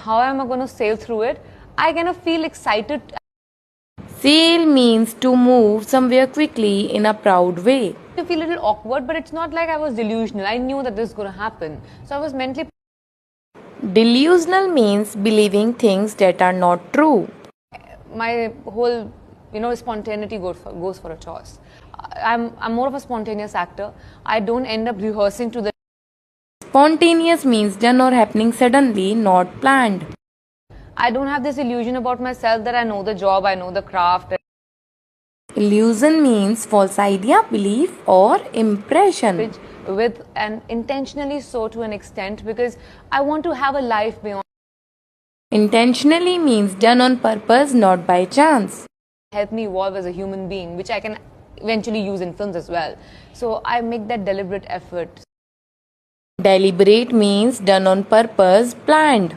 How am I going to sail through it? I kind of feel excited. Sail means to move somewhere quickly in a proud way. I feel a little awkward, but it's not like I was delusional. I knew that this was going to happen. So I was mentally. Delusional means believing things that are not true. My whole, spontaneity goes for a toss. I'm more of a spontaneous actor. I don't end up rehearsing to the. Spontaneous means done or happening suddenly, not planned. I don't have this illusion about myself that I know the job, I know the craft. Illusion means false idea, belief, or impression. With and intentionally so to an extent because I want to have a life beyond. Intentionally means done on purpose, not by chance. Help me evolve as a human being, which I can eventually use in films as well. So I make that deliberate effort. Deliberate means done on purpose, planned.